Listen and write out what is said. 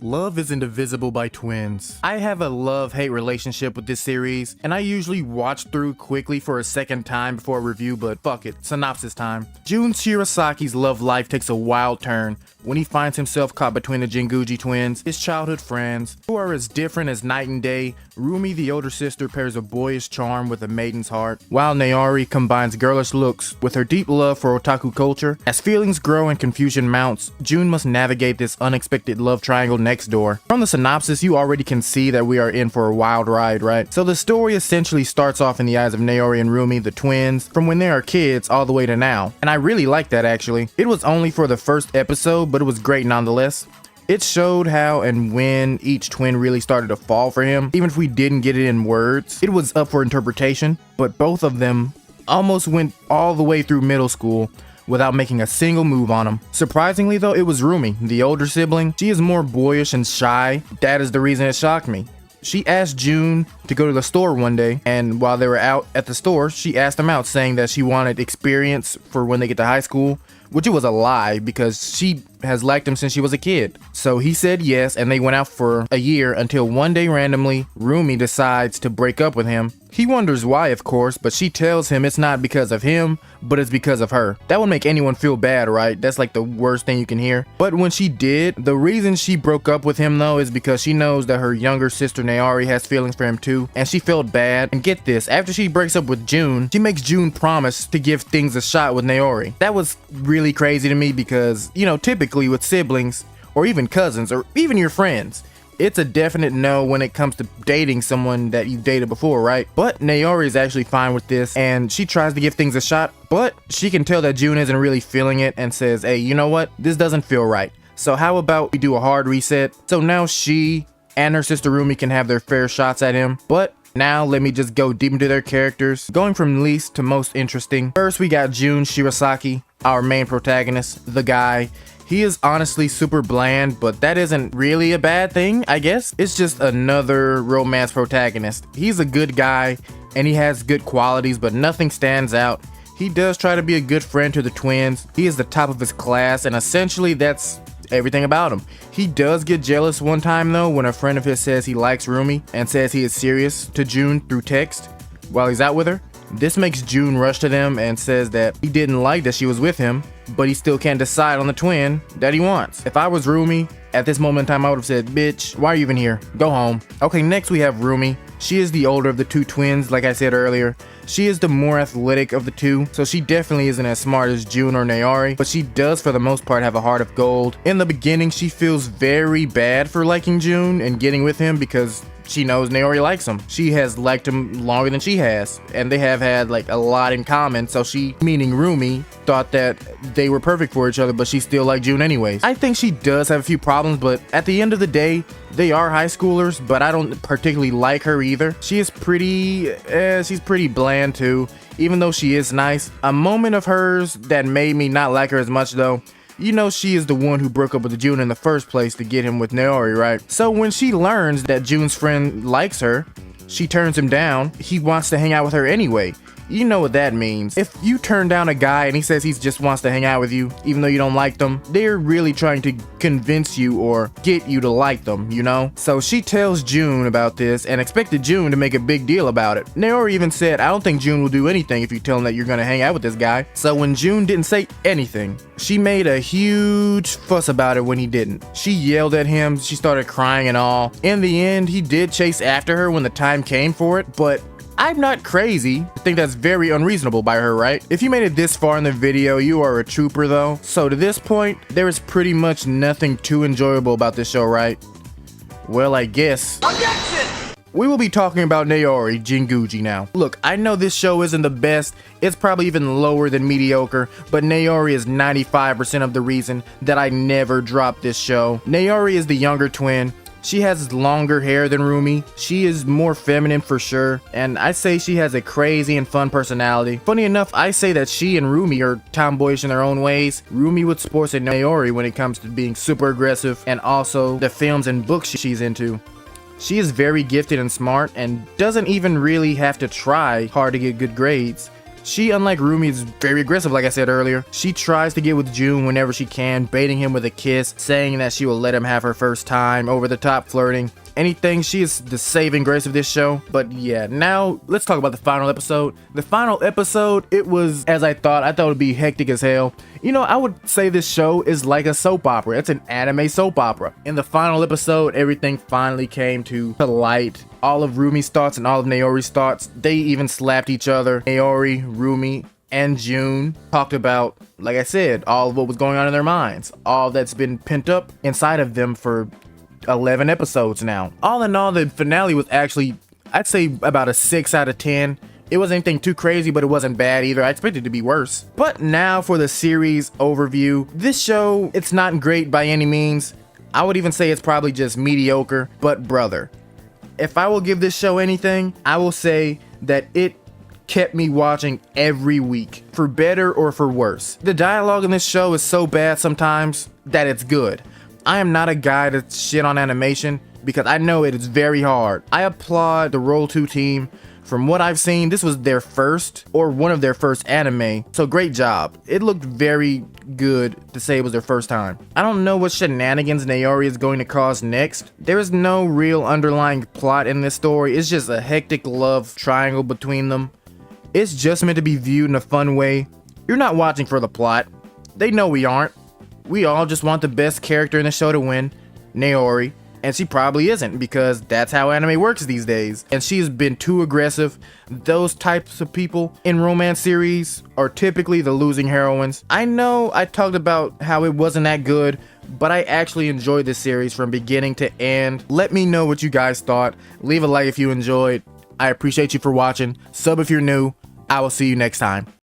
Love is Indivisible by twins. I have a love-hate relationship with this series, and I usually watch through quickly for a second time before a review, but fuck it, synopsis time. Jun Shirasaki's love life takes a wild turn when he finds himself caught between the Jinguji twins, his childhood friends, who are as different as night and day. Roomie, the older sister, pairs a boyish charm with a maiden's heart, while Naori combines girlish looks with her deep love for otaku culture. As feelings grow and confusion mounts, Jun must navigate this unexpected love triangle next door. From the synopsis, you already can see that we are in for a wild ride, right? So the story essentially starts off in the eyes of Naori and Roomie, the twins, from when they are kids all the way to now. And I really like that actually. It was only for the first episode, but it was great nonetheless. It showed how and when each twin really started to fall for him, even if we didn't get it in words. It was up for interpretation, but both of them almost went all the way through middle school without making a single move on him. Surprisingly though, it was Roomie, the older sibling. She is more boyish and shy. That is the reason it shocked me. She asked Jun to go to the store one day, and while they were out at the store, she asked him out, saying that she wanted experience for when they get to high school, which it was a lie because she has liked him since she was a kid. So he said yes, and they went out for a year until one day randomly, Roomie decides to break up with him. He wonders why, of course, but she tells him it's not because of him, but it's because of her. That would make anyone feel bad, right? That's like the worst thing you can hear. But when she did, the reason she broke up with him though is because she knows that her younger sister Naori has feelings for him too, and she felt bad. And get this, after she breaks up with Jun, she makes Jun promise to give things a shot with Naori. That was really crazy to me because, you know, typically with siblings or even cousins or even your friends, it's a definite no when it comes to dating someone that you've dated before, right? But Naori is actually fine with this, and she tries to give things a shot, but she can tell that Jun isn't really feeling it and says, hey, you know what? This doesn't feel right. So how about we do a hard reset? So now she and her sister Roomie can have their fair shots at him, but now let me just go deep into their characters, going from least to most interesting. First, we got Jun Shirasaki, our main protagonist, the guy. He is honestly super bland, but that isn't really a bad thing, I guess. It's just another romance protagonist. He's a good guy, and he has good qualities, but nothing stands out. He does try to be a good friend to the twins. He is the top of his class, and essentially that's everything about him. He does get jealous one time though when a friend of his says he likes Roomie and says he is serious to Jun through text while he's out with her. This makes Jun rush to them and says that he didn't like that she was with him, but he still can't decide on the twin that he wants. If I was Roomie, at this moment in time I would have said, bitch, why are you even here? Go home. Okay, next we have Roomie. She is the older of the two twins, like I said earlier. She is the more athletic of the two, so she definitely isn't as smart as Jun or Naori, but she does for the most part have a heart of gold. In the beginning, she feels very bad for liking Jun and getting with him because she knows Naori likes him. She has liked him longer than she has, and they have had like a lot in common, so she, meaning Roomie, thought that they were perfect for each other, but she still liked Jun anyways. I think she does have a few problems, but at the end of the day, they are high schoolers, but I don't particularly like her either. She is she's pretty bland too, even though she is nice. A moment of hers that made me not like her as much though, you know, she is the one who broke up with Jun in the first place to get him with Naori, right? So when she learns that Jun's friend likes her, she turns him down. He wants to hang out with her anyway. You know what that means. If you turn down a guy and he says he just wants to hang out with you, even though you don't like them, they're really trying to convince you or get you to like them, you know? So she tells Jun about this and expected Jun to make a big deal about it. Naori even said, I don't think Jun will do anything if you tell him that you're gonna hang out with this guy. So when Jun didn't say anything, she made a huge fuss about it when he didn't. She yelled at him, she started crying and all. In the end, he did chase after her when the time came for it, but I'm not crazy. I think that's very unreasonable by her, right? If you made it this far in the video, you are a trooper though. So to this point, there is pretty much nothing too enjoyable about this show, right? Well, I guess. Objection! We will be talking about Naori Jinguji now. Look, I know this show isn't the best. It's probably even lower than mediocre, but Naori is 95% of the reason that I never dropped this show. Naori is the younger twin. She has longer hair than Roomie. She is more feminine for sure, and I say she has a crazy and fun personality. Funny enough, I say that she and Roomie are tomboyish in their own ways. Roomie with sports and Naori when it comes to being super aggressive, and also the films and books she's into. She is very gifted and smart and doesn't even really have to try hard to get good grades. She, unlike Roomie, is very aggressive like I said earlier. She tries to get with June whenever she can, baiting him with a kiss, saying that she will let him have her first time, over the top flirting. Anything, she is the saving grace of this show. But yeah, now let's talk about the final episode. The final episode, it was as I thought. I thought it would be hectic as hell. You know, I would say this show is like a soap opera. It's an anime soap opera. In the final episode, everything finally came to light. All of Roomie's thoughts and all of Naori's thoughts. They even slapped each other. Naori, Roomie, and June talked about, like I said, all of what was going on in their minds. All that's been pent up inside of them for 11 episodes now. All in all, the finale was actually, I'd say, about a 6 out of 10. It wasn't anything too crazy, but it wasn't bad either. I expected it to be worse. But now for the series overview. This show, it's not great by any means. I would even say it's probably just mediocre. But brother, if I will give this show anything, I will say that it kept me watching every week, for better or for worse. The dialogue in this show is so bad sometimes that it's good. I am not a guy to shit on animation because I know it is very hard. I applaud the Roll 2 team. From what I've seen, this was their first or one of their first anime, so great job. It looked very good to say it was their first time. I don't know what shenanigans Naori is going to cause next. There is no real underlying plot in this story. It's just a hectic love triangle between them. It's just meant to be viewed in a fun way. You're not watching for the plot. They know we aren't. We all just want the best character in the show to win, Naori, and she probably isn't because that's how anime works these days. And she's been too aggressive. Those types of people in romance series are typically the losing heroines. I know I talked about how it wasn't that good, but I actually enjoyed this series from beginning to end. Let me know what you guys thought. Leave a like if you enjoyed. I appreciate you for watching. Sub if you're new. I will see you next time.